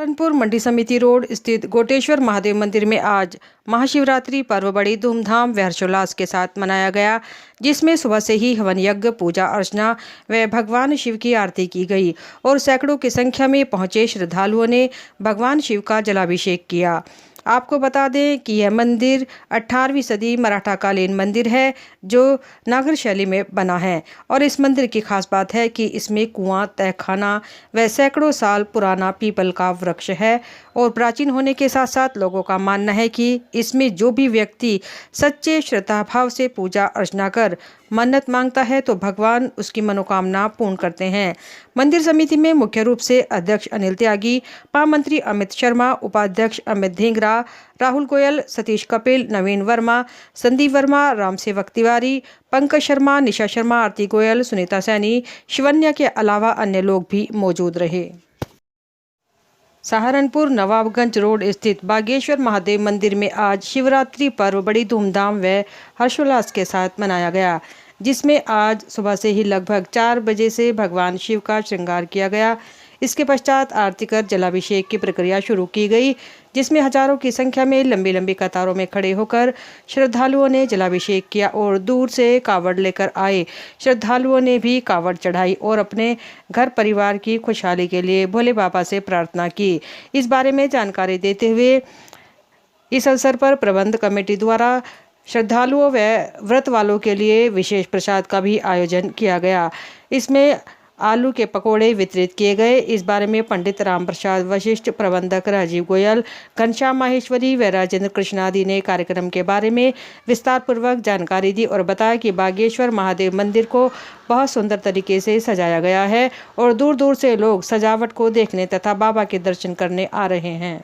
सहारनपुर मंडी समिति रोड स्थित गोटेश्वर महादेव मंदिर में आज महाशिवरात्रि पर्व बड़ी धूमधाम व हर्षोल्लास के साथ मनाया गया, जिसमें सुबह से ही हवन यज्ञ, पूजा अर्चना व भगवान शिव की आरती की गई और सैकड़ों की संख्या में पहुंचे श्रद्धालुओं ने भगवान शिव का जलाभिषेक किया। आपको बता दें कि यह मंदिर 18वीं सदी मराठा कालीन मंदिर है जो नागर शैली में बना है और इस मंदिर की खास बात है कि इसमें कुआं, तहखाना व सैकड़ों साल पुराना पीपल का वृक्ष है और प्राचीन होने के साथ साथ लोगों का मानना है कि इसमें जो भी व्यक्ति सच्चे श्रद्धा भाव से पूजा अर्चना कर मन्नत मांगता है तो भगवान उसकी मनोकामना पूर्ण करते हैं। मंदिर समिति में मुख्य रूप से अध्यक्ष अनिल त्यागी, महामंत्री अमित शर्मा, उपाध्यक्ष अमित धिंगरा, राहुल गोयल, सतीश कपिल, नवीन वर्मा, संदीप वर्मा, राम सेवक तिवारी, पंकज शर्मा, निशा शर्मा, आरती गोयल, सुनीता सैनी, शिवन्या के अलावा अन्य लोग भी मौजूद रहे। सहारनपुर नवाबगंज रोड स्थित बागेश्वर महादेव मंदिर में आज शिवरात्रि पर्व बड़ी धूमधाम व हर्षोल्लास के साथ मनाया गया, जिसमें आज सुबह से ही लगभग 4 बजे से भगवान शिव का श्रृंगार किया गया। इसके पश्चात आरती कर जलाभिषेक की प्रक्रिया शुरू की गई, जिसमें हजारों की संख्या में लंबी लंबी कतारों में खड़े होकर श्रद्धालुओं ने जलाभिषेक किया और दूर से कावड़ लेकर आए श्रद्धालुओं ने भी कावड़ चढ़ाई और अपने घर परिवार की खुशहाली के लिए भोले बाबा से प्रार्थना की। इस बारे में जानकारी देते हुए इस अवसर पर प्रबंध कमेटी द्वारा श्रद्धालुओं व व्रत वालों के लिए विशेष प्रसाद का भी आयोजन किया गया। इसमें आलू के पकोड़े वितरित किए गए। इस बारे में पंडित राम प्रसाद वशिष्ठ, प्रबंधक राजीव गोयल, घनश्याम माहेश्वरी व राजेंद्र कृष्णादि ने कार्यक्रम के बारे में विस्तार पूर्वक जानकारी दी और बताया कि बागेश्वर महादेव मंदिर को बहुत सुंदर तरीके से सजाया गया है और दूर दूर से लोग सजावट को देखने तथा बाबा के दर्शन करने आ रहे हैं।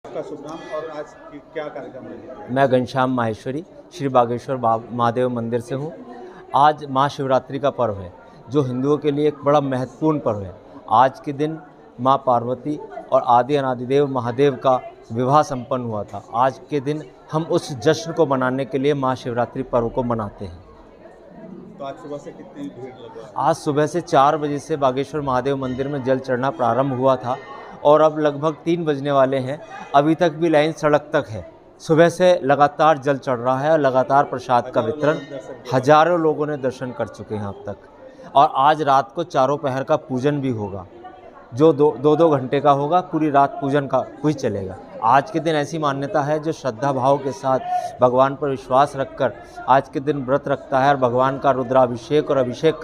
आपका शुभ नाम और आज क्या कार्यक्रम है? मैं घनश्याम माहेश्वरी श्री बागेश्वर महादेव मंदिर से हूँ। आज महाशिवरात्रि का पर्व है जो हिंदुओं के लिए एक बड़ा महत्वपूर्ण पर्व है। आज के दिन माँ पार्वती और आदि अनादिदेव महादेव का विवाह संपन्न हुआ था। आज के दिन हम उस जश्न को मनाने के लिए महाशिवरात्रि पर्व को मनाते हैं। तो आज सुबह से कितनी भीड़ लगी? आज सुबह से 4 बजे से बागेश्वर महादेव मंदिर में जल चढ़ना प्रारंभ हुआ था और अब लगभग 3 बजने वाले हैं। अभी तक भी लाइन सड़क तक है। सुबह से लगातार जल चढ़ रहा है और लगातार प्रसाद का वितरण, हजारों लोगों ने दर्शन कर चुके हैं अब तक। और आज रात को चारों पहर का पूजन भी होगा जो दो घंटे का होगा। पूरी रात पूजन का ही चलेगा। आज के दिन ऐसी मान्यता है जो श्रद्धा भाव के साथ भगवान पर विश्वास रखकर आज के दिन व्रत रखता है और भगवान का रुद्राभिषेक और अभिषेक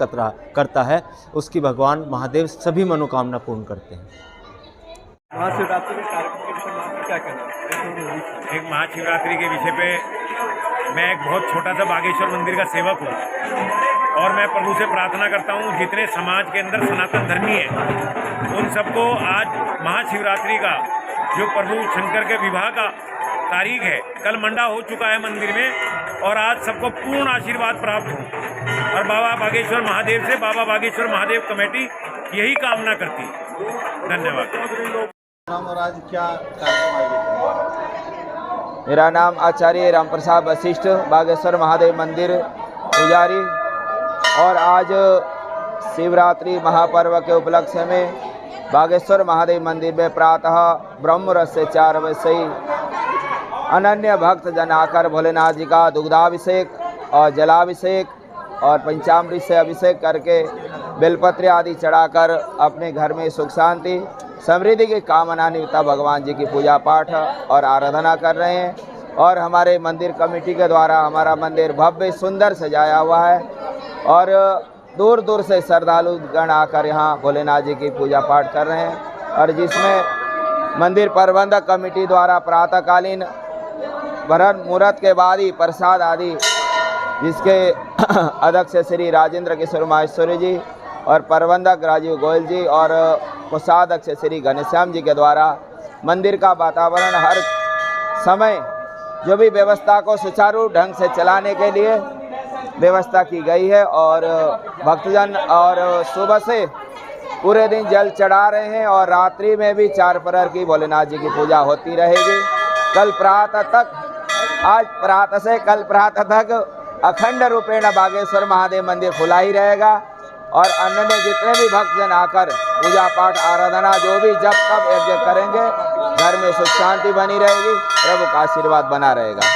करता है, उसकी भगवान महादेव सभी मनोकामना पूर्ण करते हैं। महाशिवरात्रि के कार्यक्रम के विषय में क्या कहना है? एक महाशिवरात्रि के विषय पे मैं एक बहुत छोटा सा बागेश्वर मंदिर का सेवक हूँ और मैं प्रभु से प्रार्थना करता हूँ जितने समाज के अंदर सनातन धर्मी है उन सबको आज महाशिवरात्रि का जो प्रभु शंकर के विवाह का तारीख है, कल मंडा हो चुका है मंदिर में और आज सबको पूर्ण आशीर्वाद प्राप्त हो और बाबा बागेश्वर महादेव से बाबा बागेश्वर महादेव कमेटी यही कामना करती है। धन्यवाद। और आज क्या कार्यक्रम आयोजित है? मेरा नाम आचार्य राम प्रसाद वशिष्ठ, बागेश्वर महादेव मंदिर पुजारी। और आज शिवरात्रि महापर्व के उपलक्ष्य में बागेश्वर महादेव मंदिर में प्रातः ब्रह्म मुहूर्त से 4 बजे से ही अनन्य भक्त जन आकर भोलेनाथ जी का दुग्धाभिषेक और जलाभिषेक और पंचामृत से अभिषेक करके बेलपत्र आदि चढ़ाकर अपने घर में सुख शांति समृद्धि की कामना निमित्त भगवान जी की पूजा पाठ और आराधना कर रहे हैं। और हमारे मंदिर कमेटी के द्वारा हमारा मंदिर भव्य सुंदर सजाया हुआ है और दूर दूर से श्रद्धालु गण आकर यहाँ भोलेनाथ जी की पूजा पाठ कर रहे हैं। और जिसमें मंदिर प्रबंधक कमेटी द्वारा प्रातःकालीन ब्रह्म मुहूर्त के बाद ही प्रसाद आदि, जिसके अध्यक्ष श्री राजेंद्र किशोर माहेश्वरी जी और प्रबंधक राजीव गोयल जी और कोषाध्यक्ष श्री घनश्याम जी के द्वारा मंदिर का वातावरण हर समय जो भी व्यवस्था को सुचारू ढंग से चलाने के लिए व्यवस्था की गई है। और भक्तजन और सुबह से पूरे दिन जल चढ़ा रहे हैं और रात्रि में भी 4 प्रहर की भोलेनाथ जी की पूजा होती रहेगी। कल प्रातः तक, आज प्रातः से कल प्रातः तक अखंड रूपेण बागेश्वर महादेव मंदिर खुला ही रहेगा और अन्य जितने भी भक्तजन आकर पूजा पाठ आराधना जो भी जब तब यज्ञ करेंगे, घर में सुख शांति बनी रहेगी, प्रभु का आशीर्वाद बना रहेगा।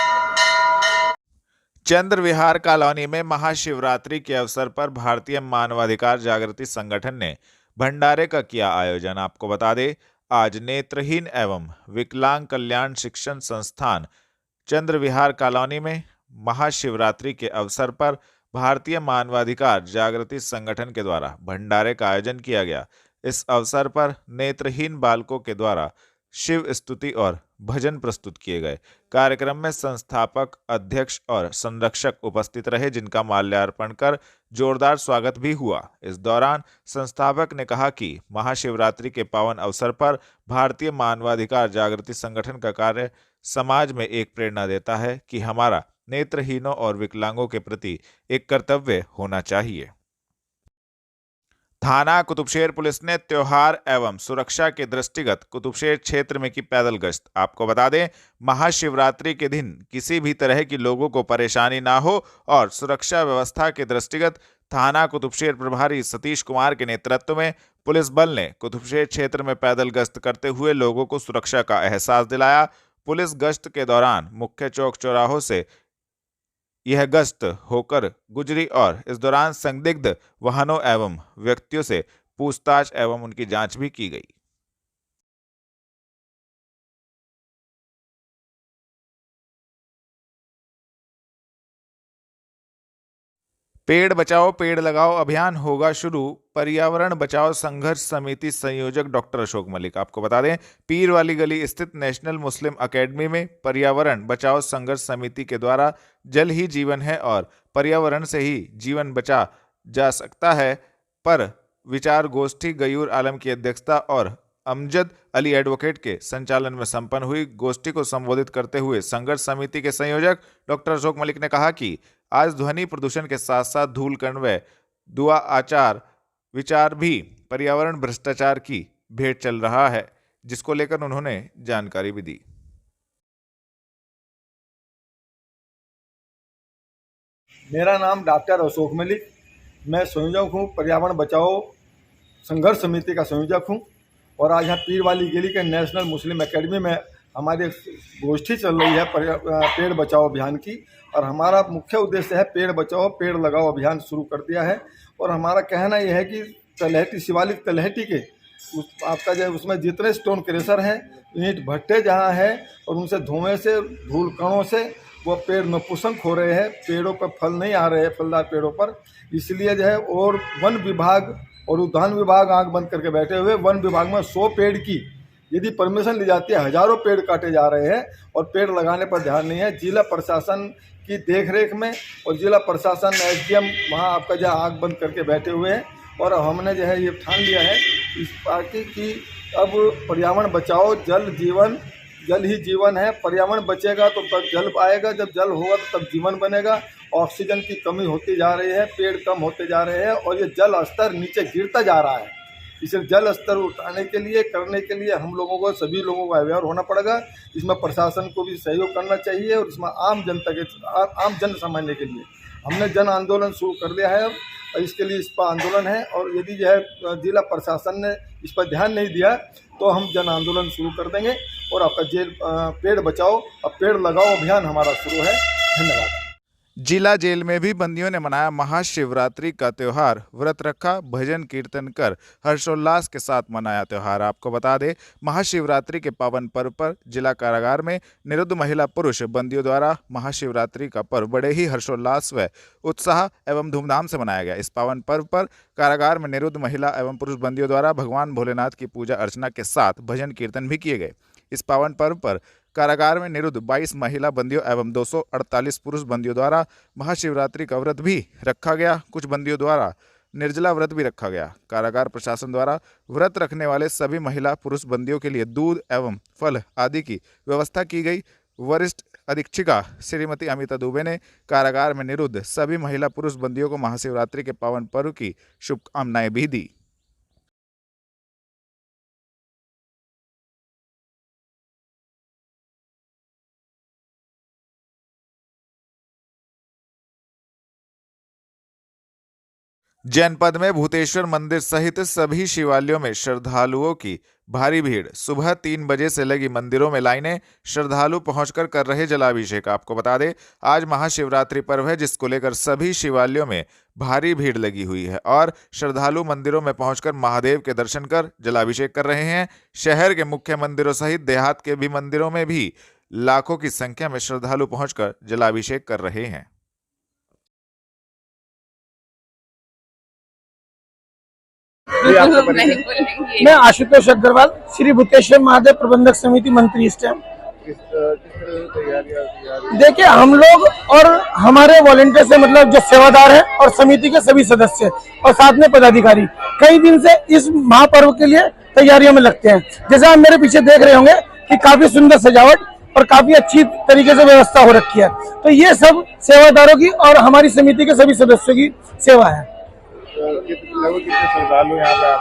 चंद्र विहार कॉलोनी में महाशिवरात्रि के अवसर पर भारतीय मानवाधिकार जागृति संगठन ने भंडारे का किया आयोजन। आपको बता दें, आज नेत्रहीन एवं विकलांग कल्याण शिक्षण संस्थान चंद्र विहार कॉलोनी में महाशिवरात्रि के अवसर पर भारतीय मानवाधिकार जागृति संगठन के द्वारा भंडारे का आयोजन किया गया। इस अवसर पर नेत्रहीन बालकों के द्वारा शिव स्तुति और भजन प्रस्तुत किए गए। कार्यक्रम में संस्थापक, अध्यक्ष और संरक्षक उपस्थित रहे, जिनका माल्यार्पण कर जोरदार स्वागत भी हुआ। इस दौरान संस्थापक ने कहा कि महाशिवरात्रि के पावन अवसर पर भारतीय मानवाधिकार जागृति संगठन का कार्य समाज में एक प्रेरणा देता है कि हमारा नेत्रहीनों और विकलांगों के प्रति एक कर्तव्य होना चाहिए। थाना कुतुबशेर पुलिस ने त्योहार एवं सुरक्षा के दृष्टिगत कुतुबशेर क्षेत्र में की पैदल गश्त। आपको बता दें, महाशिवरात्रि के दिन किसी भी तरह की लोगों को परेशानी ना हो और सुरक्षा व्यवस्था के दृष्टिगत थाना कुतुबशेर प्रभारी सतीश कुमार के नेतृत्व में पुलिस बल ने कुतुबशेर क्षेत्र में पैदल गश्त करते हुए लोगों को सुरक्षा का एहसास दिलाया। पुलिस गश्त के दौरान मुख्य चौक चौराहों से यह गश्त होकर गुजरी और इस दौरान संदिग्ध वाहनों एवं व्यक्तियों से पूछताछ एवं उनकी जांच भी की गई। पेड़ बचाओ पेड़ लगाओ अभियान होगा शुरू। पर्यावरण बचाओ संघर्ष समिति संयोजक डॉक्टर अशोक मलिक। आपको बता दें, पीर वाली गली स्थित नेशनल मुस्लिम एकेडमी में पर्यावरण बचाओ संघर्ष समिति के द्वारा जल ही जीवन है और पर्यावरण से ही जीवन बचा जा सकता है पर विचार गोष्ठी गयूर आलम की अध्यक्षता और अमजद अली एडवोकेट के संचालन में संपन्न हुई। गोष्ठी को संबोधित करते हुए संघर्ष समिति के संयोजक डॉक्टर अशोक मलिक ने कहा कि आज ध्वनि प्रदूषण के साथ साथ धूल कण व दुआ आचार विचार भी पर्यावरण भ्रष्टाचार की भेंट चल रहा है, जिसको लेकर उन्होंने जानकारी भी दी। मेरा नाम डॉक्टर अशोक मलिक, मैं संयोजक हूँ, पर्यावरण बचाओ संघर्ष समिति का संयोजक हूँ। और आज यहाँ पीर वाली गली के नेशनल मुस्लिम एकेडमी में हमारी गोष्ठी चल रही है पेड़ बचाओ अभियान की। और हमारा मुख्य उद्देश्य है पेड़ बचाओ पेड़ लगाओ अभियान शुरू कर दिया है। और हमारा कहना यह है कि तलहटी शिवालिक तलहटी के आपका जो उसमें जितने स्टोन क्रेशर हैं, ईंट भट्टे जहाँ हैं और उनसे धुएं से धूल कणों से वो पेड़ नपुंसक हो रहे हैं, पेड़ों पर फल नहीं आ रहे हैं, फलदार पेड़ों पर। इसलिए जो है और वन विभाग और उद्यान विभाग आंख बंद करके बैठे हुए। वन विभाग में 100 पेड़ की यदि परमिशन ली जाती है, हजारों पेड़ काटे जा रहे हैं और पेड़ लगाने पर ध्यान नहीं है। जिला प्रशासन की देखरेख में और जिला प्रशासन SDM वहाँ आपका जो आंख बंद करके बैठे हुए हैं। और हमने जो है ये ठान लिया है इस पार्टी की अब पर्यावरण बचाओ, जल जीवन, जल ही जीवन है। पर्यावरण बचेगा तो तब जल आएगा, जब जल होगा तो तब जीवन बनेगा। ऑक्सीजन की कमी होती जा रही है, पेड़ कम होते जा रहे हैं और ये जल स्तर नीचे गिरता जा रहा है। इसे जल स्तर उठाने के लिए करने के लिए हम लोगों को सभी लोगों को अवेयर होना पड़ेगा। इसमें प्रशासन को भी सहयोग करना चाहिए और इसमें आम जनता के आम जन सामान्य के लिए हमने जन आंदोलन शुरू कर दिया है और इसके लिए इस पर आंदोलन है। और यदि यह जिला प्रशासन ने इस पर ध्यान नहीं दिया तो हम जन आंदोलन शुरू कर देंगे और आपका पेड़ बचाओ और पेड़ लगाओ अभियान हमारा शुरू है। धन्यवाद। जिला जेल में भी बंदियों ने मनाया महाशिवरात्रि का त्योहार, व्रत रखा, भजन कीर्तन कर हर्षोल्लास के साथ मनाया त्योहार। आपको बता दें, महाशिवरात्रि के पावन पर्व पर जिला कारागार में निरुद्ध महिला पुरुष बंदियों द्वारा महाशिवरात्रि का पर्व बड़े ही हर्षोल्लास व उत्साह एवं धूमधाम से मनाया गया। इस पावन पर्व पर कारागार में निरुद्ध महिला एवं पुरुष बंदियों द्वारा भगवान भोलेनाथ की पूजा अर्चना के साथ भजन कीर्तन भी किए गए। इस पावन पर्व पर कारागार में निरुद्ध 22 महिला बंदियों एवं 248 पुरुष बंदियों द्वारा महाशिवरात्रि का व्रत भी रखा गया। कुछ बंदियों द्वारा निर्जला व्रत भी रखा गया। कारागार प्रशासन द्वारा व्रत रखने वाले सभी महिला पुरुष बंदियों के लिए दूध एवं फल आदि की व्यवस्था की गई। वरिष्ठ अधीक्षिका श्रीमती अमिता दुबे ने कारागार में निरुद्ध सभी महिला पुरुष बंदियों को महाशिवरात्रि के पावन पर्व की शुभकामनाएं भी दी। जनपद में भूतेश्वर मंदिर सहित सभी शिवालयों में श्रद्धालुओं की भारी भीड़। सुबह 3 बजे से लगी मंदिरों में लाइनें। श्रद्धालु पहुंचकर कर रहे जलाभिषेक। आपको बता दें, आज महाशिवरात्रि पर्व है, जिसको लेकर सभी शिवालयों में भारी भीड़ लगी हुई है और श्रद्धालु मंदिरों में पहुंचकर महादेव के दर्शन कर जलाभिषेक कर रहे हैं। शहर के मुख्य मंदिरों सहित देहात के भी मंदिरों में भी लाखों की संख्या में श्रद्धालु पहुंचकर जलाभिषेक कर रहे हैं। मैं आशुतोष अग्रवाल, श्री भूतेश्वर महादेव प्रबंधक समिति मंत्री इस टाइम। देखिए, हम लोग और हमारे वॉलेंटियर से मतलब जो सेवादार हैं और समिति के सभी सदस्य और साथ में पदाधिकारी कई दिन से इस महापर्व के लिए तैयारियों में लगते हैं। जैसे आप मेरे पीछे देख रहे होंगे कि काफी सुंदर सजावट और काफी अच्छी तरीके से व्यवस्था हो रखी है। तो ये सब सेवादारों की और हमारी समिति के सभी सदस्यों की सेवा है।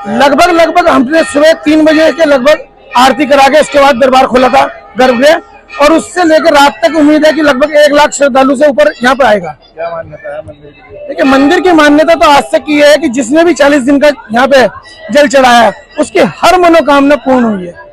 लगभग हमने सुबह 3 बजे के लगभग आरती करा के इसके बाद दरबार खोला था गर्भगृह, और उससे लेकर रात तक उम्मीद है कि लगभग 1 लाख श्रद्धालु से ऊपर यहाँ पे आएगा। क्या मान्यता है मंदिर की? देखिए, मंदिर की मान्यता तो आज तक की है कि जिसने भी 40 दिन का यहाँ पे जल चढ़ाया है उसकी हर मनोकामना पूर्ण हुई है।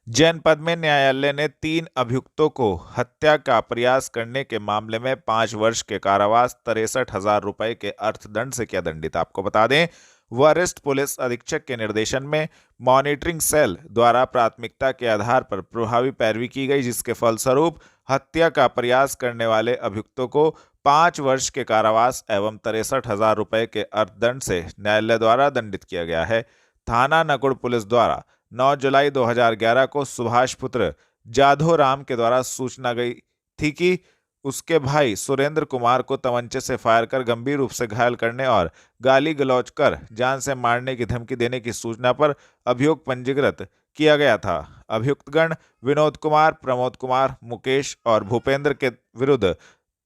जनपद में न्यायालय ने 3 अभियुक्तों को हत्या का प्रयास करने के मामले में 5 वर्ष के कारावास 63,000 रुपए के अर्थदंड से किया दंडित। आपको बता दें, वरिष्ठ पुलिस अधीक्षक के निर्देशन में मॉनिटरिंग सेल द्वारा प्राथमिकता के आधार पर प्रभावी पैरवी की गई, जिसके फलस्वरूप हत्या का प्रयास करने वाले अभियुक्तों को 5 वर्ष के कारावास एवं 63,000 रुपए के अर्थदंड से न्यायालय द्वारा दंडित किया गया है। थाना नकुड़ पुलिस द्वारा 9 जुलाई 2011 को सुभाष पुत्र जाधव राम के द्वारा सूचना गई थी कि उसके भाई सुरेंद्र कुमार को तमंचे से फायर कर गंभीर रूप से घायल करने और गाली गलौज कर जान से मारने की धमकी देने की सूचना पर अभियोग पंजीकृत किया गया था। अभियुक्तगण विनोद कुमार, प्रमोद कुमार, मुकेश और भूपेंद्र के विरुद्ध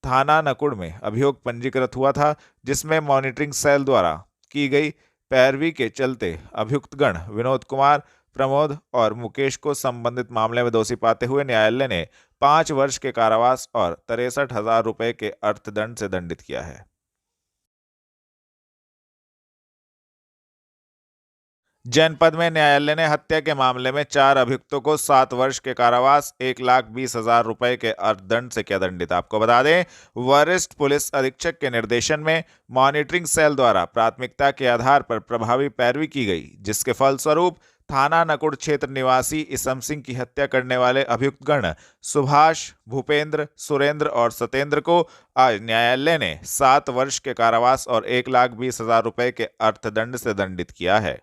थाना नकुड़ में अभियोग पंजीकृत हुआ था, जिसमें मॉनिटरिंग सेल द्वारा की गई पैरवी के चलते अभियुक्तगण विनोद कुमार, प्रमोद और मुकेश को संबंधित मामले में दोषी पाते हुए न्यायालय ने 5 वर्ष के कारावास और 63,000 रुपए के अर्थदंड से दंडित किया है। जनपद में न्यायालय ने हत्या के मामले में 4 अभियुक्तों को 7 वर्ष के कारावास 1,20,000 रुपए के अर्थदंड से किया दंडित। आपको बता दें, वरिष्ठ पुलिस अधीक्षक के निर्देशन में मॉनिटरिंग सेल द्वारा प्राथमिकता के आधार पर प्रभावी पैरवी की गई, जिसके फलस्वरूप थाना नकुड़ क्षेत्र निवासी इसम सिंह की हत्या करने वाले अभियुक्तगण सुभाष, भूपेंद्र, सुरेंद्र और सतेंद्र को आज न्यायालय ने 7 वर्ष के कारावास और 1,20,000 रुपए के अर्थदंड से दंडित किया है।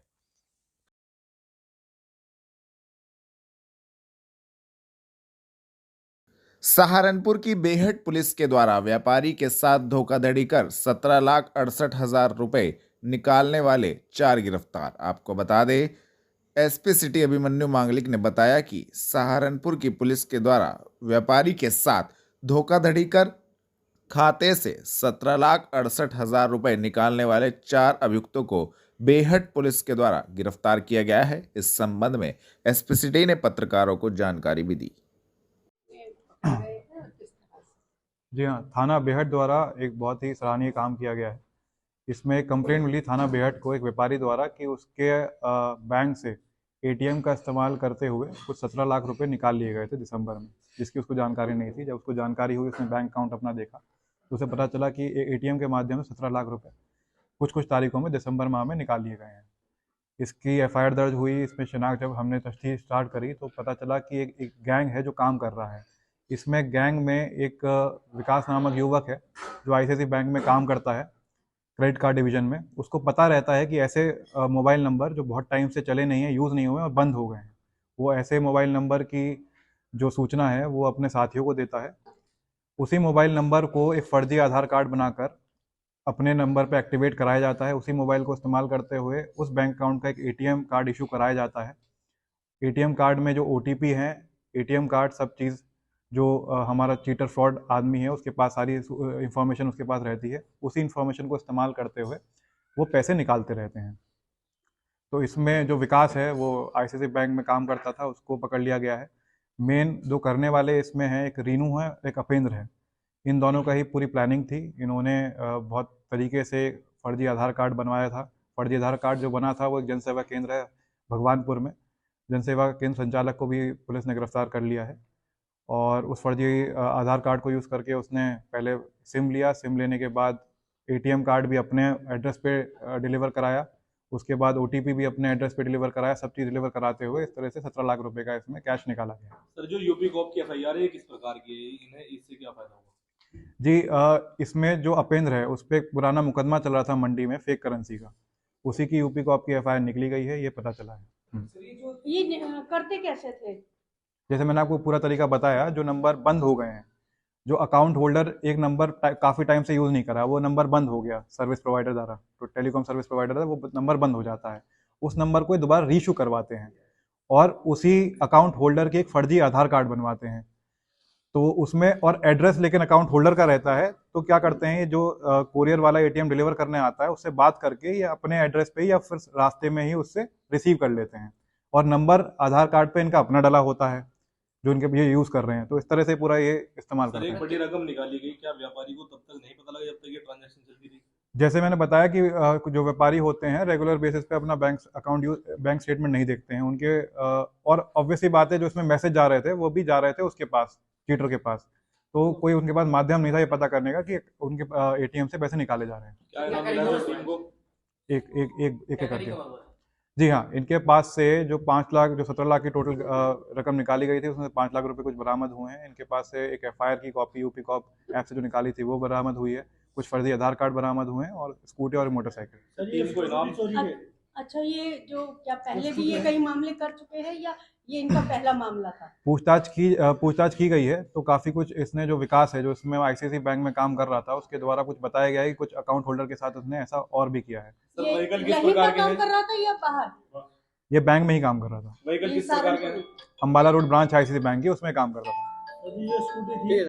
सहारनपुर की बेहट पुलिस के द्वारा व्यापारी के साथ धोखाधड़ी कर 17,68,000 रुपए निकालने वाले 4 गिरफ्तार। आपको बता दें, एसपी सिटी अभिमन्यु मांगलिक ने बताया कि सहारनपुर की पुलिस के द्वारा व्यापारी के साथ धोखाधड़ी कर खाते से 17,68,000 रुपए निकालने वाले 4 अभियुक्तों को बेहट पुलिस के द्वारा गिरफ्तार किया गया है। इस संबंध में एसपी सिटी ने पत्रकारों को जानकारी भी दी। जी हाँ, थाना बेहट द्वारा एक बहुत ही सराहनीय काम किया गया है। इसमें एक कंप्लेंट मिली थाना बेहट को एक व्यापारी द्वारा कि उसके बैंक से एटीएम का इस्तेमाल करते हुए कुछ 17 लाख रुपए निकाल लिए गए थे दिसंबर में, जिसकी उसको जानकारी नहीं थी। जब उसको जानकारी हुई, उसने बैंक अकाउंट अपना देखा तो उसे पता चला कि एटीएम के माध्यम से 17 लाख रुपए कुछ तारीखों में दिसंबर माह में निकाल लिए गए हैं। इसकी एफआईआर दर्ज हुई। इसमें शिनाख्त जब हमने तफ्तीश स्टार्ट करी तो पता चला कि एक गैंग है जो काम कर रहा है। इसमें गैंग में एक विकास नामक युवक है जो आईसीआईसी बैंक में काम करता है, क्रेडिट कार्ड डिवीजन में। उसको पता रहता है कि ऐसे मोबाइल नंबर जो बहुत टाइम से चले नहीं हैं, यूज़ नहीं हुए और बंद हो गए हैं, वो ऐसे मोबाइल नंबर की जो सूचना है वो अपने साथियों को देता है। उसी मोबाइल नंबर को एक फर्जी आधार कार्ड बनाकर अपने नंबर पर एक्टिवेट कराया जाता है। उसी मोबाइल को इस्तेमाल करते हुए उस बैंक अकाउंट का एक एटीएम कार्ड इशू कराया जाता है। एटीएम कार्ड में जो ओटीपी है, एटीएम कार्ड, सब चीज़ जो हमारा चीटर फ्रॉड आदमी है उसके पास सारी इंफॉर्मेशन उसके पास रहती है। उसी इंफॉर्मेशन को इस्तेमाल करते हुए वो पैसे निकालते रहते हैं। तो इसमें जो विकास है वो आईसीआईसी बैंक में काम करता था, उसको पकड़ लिया गया है। मेन जो करने वाले इसमें हैं, एक रीनू है, एक अपेंद्र है। इन दोनों का ही पूरी प्लानिंग थी। इन्होंने बहुत तरीके से फर्जी आधार कार्ड बनवाया था। फर्जी आधार कार्ड जो बना था वो एक जनसेवा केंद्र है भगवानपुर में। जनसेवा केंद्र संचालक को भी पुलिस ने गिरफ्तार कर लिया है और उस फर्जी आधार कार्ड को यूज़ करके उसने पहले सिम लिया। सिम लेने के बाद एटीएम कार्ड भी अपने एड्रेस पे डिलीवर कराया, उसके बाद ओटीपी भी अपने एड्रेस पे डिलीवर कराया। सब चीज़ डिलीवर कराते हुए इस तरह से 17 लाख रुपए का इसमें कैश निकाला गया। सर, जो यूपी कॉप की एफआईआर है किस प्रकार की है, इन्हें इससे क्या फायदा होगा? जी, इसमें जो अपेंद्र है उस पर एक पुराना मुकदमा चल रहा था मंडी में फेक करेंसी का, उसी की यूपी कॉप की एफआईआर निकली गई है, ये पता चला है। ये करते कैसे थे? जैसे मैंने आपको पूरा तरीका बताया, जो नंबर बंद हो गए हैं, जो अकाउंट होल्डर एक नंबर काफ़ी टाइम से यूज़ नहीं करा, वो नंबर बंद हो गया सर्विस प्रोवाइडर द्वारा, तो टेलीकॉम सर्विस प्रोवाइडर था, वो नंबर बंद हो जाता है। उस नंबर को दोबारा रीइशू करवाते हैं और उसी अकाउंट होल्डर के एक फर्जी आधार कार्ड बनवाते हैं। तो उसमें और एड्रेस लेकिन अकाउंट होल्डर का रहता है, तो क्या करते हैं, जो कोरियर वाला एटीएम डिलीवर करने आता है उससे बात करके या अपने एड्रेस पे या फिर रास्ते में ही उससे रिसीव कर लेते हैं और नंबर आधार कार्ड पे इनका अपना डला होता है जो इनके ये यूज़ कर रहे हैं। तो इस तरह से पूरा ये इस्तेमाल करते हैं। एक बड़ी रकम निकाली गई, क्या व्यापारी को तब तक नहीं पता लगा जब तक ये ट्रांजैक्शन चलती रही? जैसे मैंने बताया कि जो व्यापारी होते हैं रेगुलर बेसिस पे अपना बैंक स्टेटमेंट नहीं देखते हैं उनके, और ऑब्वियसली बात है जो इसमें मैसेज जा रहे थे वो भी जा रहे थे उसके पास, चीटर के पास, तो कोई उनके पास माध्यम नहीं था ये पता करने का कि उनके एटीएम से पैसे निकाले जा रहे हैं। क्या इनाम मिला है टीम को? एक करके। जी हाँ, इनके पास से जो 5 लाख, जो 17 लाख की टोटल रकम निकाली गई थी उसमें 5 लाख रुपए कुछ बरामद हुए हैं। इनके पास से एक एफआईआर की कॉपी यूपी कॉप ऐप से जो निकाली थी वो बरामद हुई है। कुछ फर्जी आधार कार्ड बरामद हुए हैं और स्कूटी और मोटरसाइकिल। टीम को इनाम? अच्छा, ये जो क्या पहले भी ये कई मामले कर चुके हैं या ये इनका पहला मामला था? पूछताछ की गई है तो काफ़ी कुछ इसने जो विकास है जो इसमें आईसीआईसीआई बैंक में काम कर रहा था उसके द्वारा कुछ बताया गया है कि कुछ अकाउंट होल्डर के साथ उसने ऐसा और भी किया है। ये यहीं पर काम कर रहा था या बाहर? ये बैंक में ही काम कर रहा था। व्हीकल किस प्रकार के हैं? Ambala road branch ICICI bank की, उसमें काम कर रहा था।